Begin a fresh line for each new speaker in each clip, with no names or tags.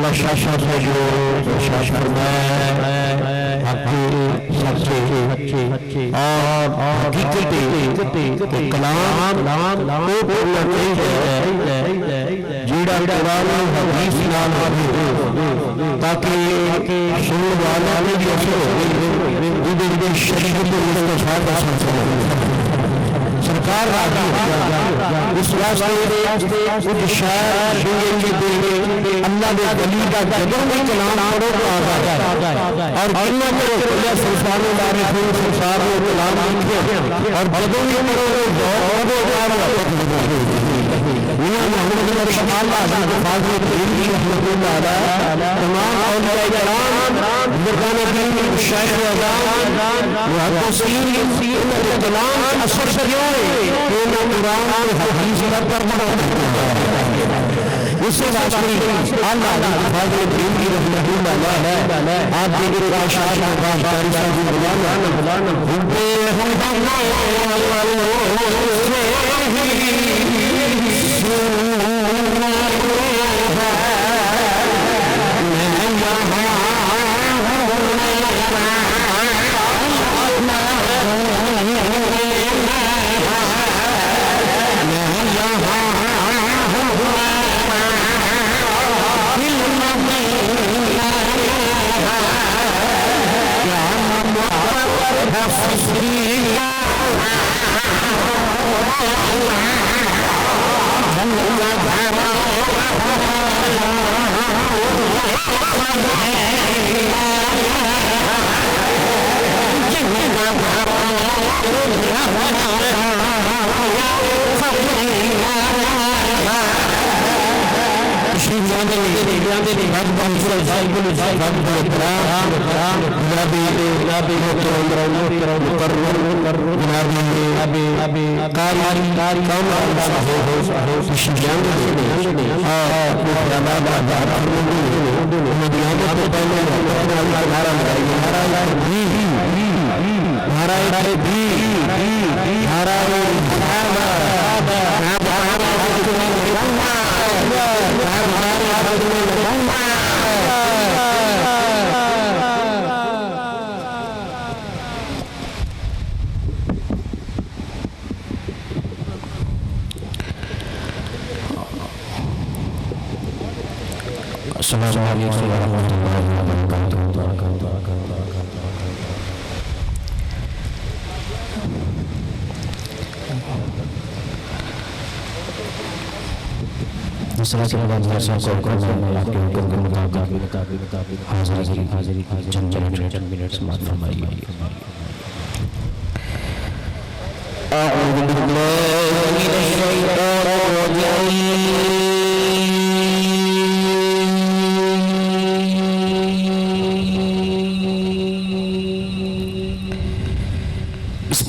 शासन से जो शासन में आपकी सबसे और हकीकती कलाम को बोलना चाहिए जीड़ा कुरान हदीस नाल ताकि सुनने वाला भी असर हो शरीयत मुस्तफा का सरकार इस वास्ते कुछ शायर अल्लाह के वली का जब भी कलाम पढ़ो तो आ जाए और किन्ना करो संसार में बारे संसार में कलाम लिखे और जब भी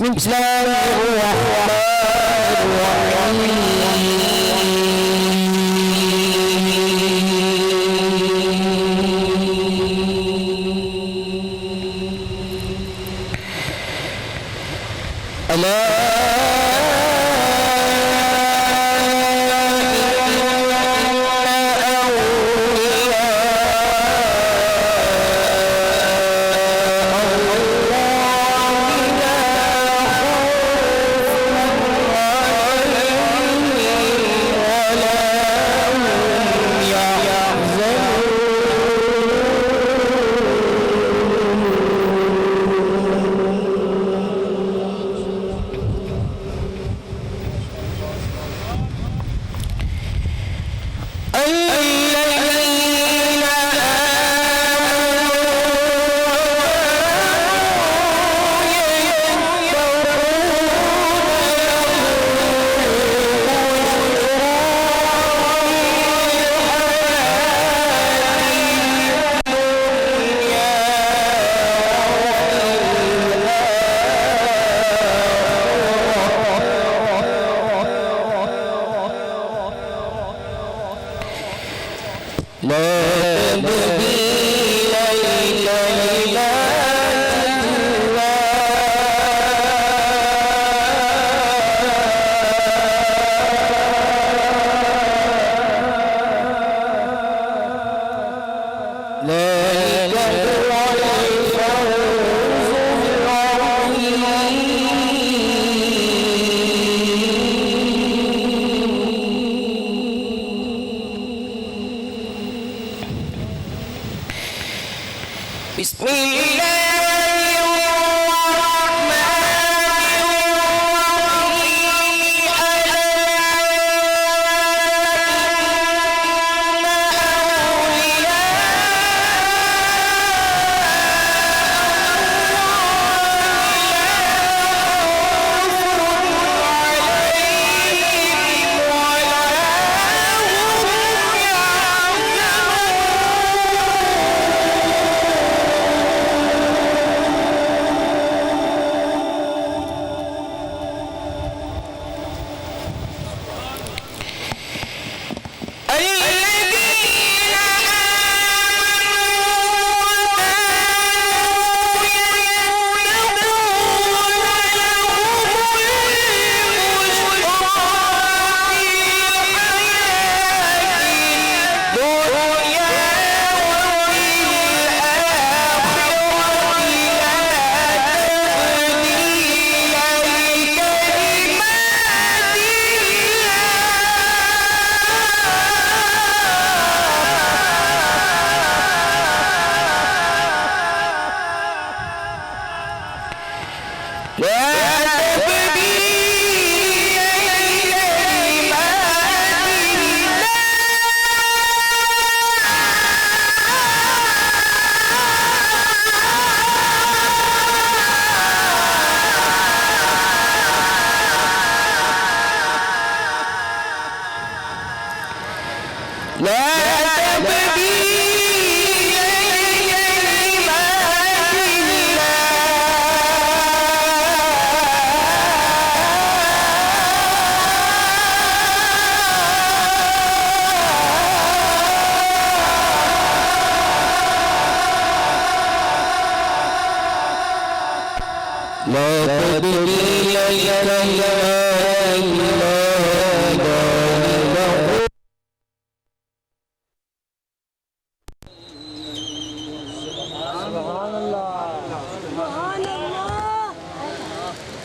उससे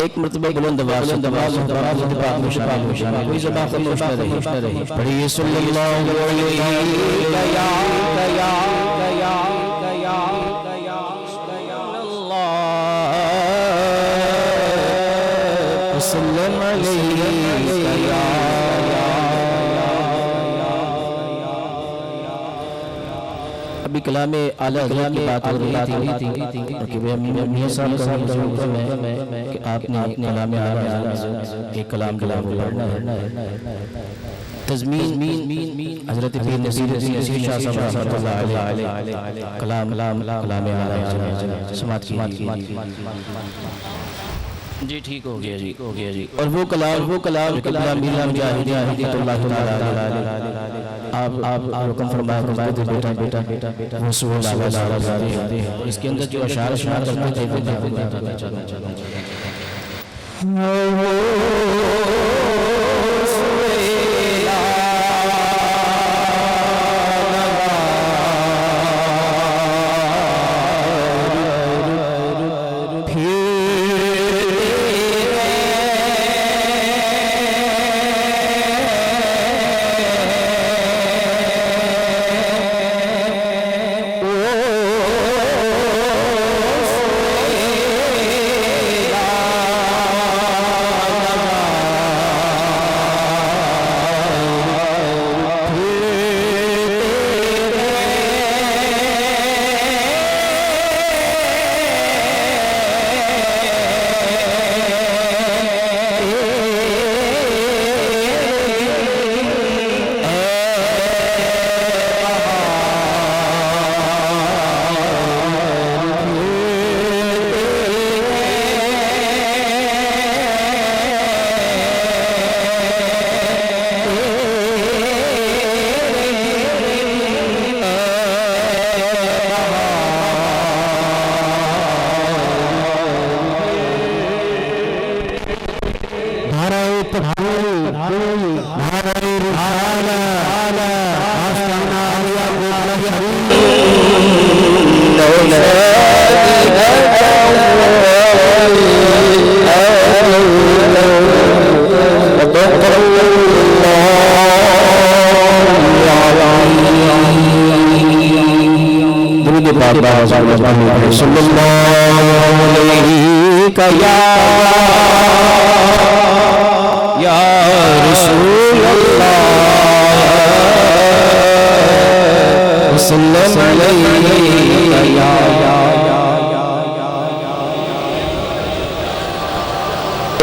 एक मर्तबा बुलंद आवाज़ में शामिल कोई ज़बान खामोश न रहे पढ़िए सल्लल्लाहु अभी कलामे आला हज़रत की बात हो रही थी कि मियां साहब का हुक्म है कि आपने कलामे आला हज़रत एक कलाम पढ़ना है तज़मीन हज़रत पीर नसीर शाह साहब रहमतुल्लाह अलैह कलामे आला हज़रत समात की
जी ठीक हो गया जी। और वो कलाम कबला मीरा मुजाहिद हिदायतुल्लाह ताला आप हुक्म फरमाया बेटा वो सुबह सल्लल्लाहु इसके अंदर जो अशार करते थे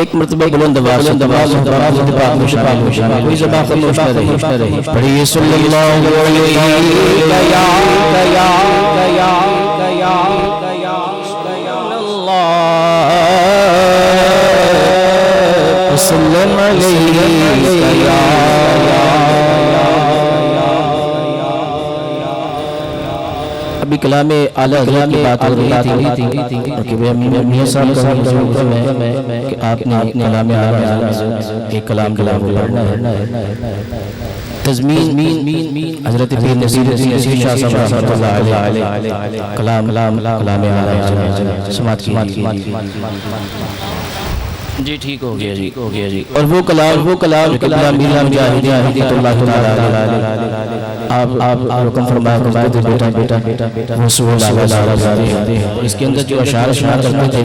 एक मर्तबा बुलंद आवाज़ में शामिल कोई ज़बान खामोश न रहे पढ़िए सल्लल्लाहु अभी कलाम आला हज़रत की बात हो रही थी कि मियां साहब का हुक्म है कि आपने कलाम आला हज़रत एक कलाम पढ़ना है तज़मीन हज़रत पीर नसीर शाह साहब रहमतुल्लाह अलैह कलाम आला हज़रत समात की जी ठीक हो गया जी। और वो कलाम कबला मीरा मुजाहिद हिदायतुल्लाह ताला आप हुक्म फरमाया बेटा वो सुबह सल्लल्लाहु इसके अंदर जो अशार करते थे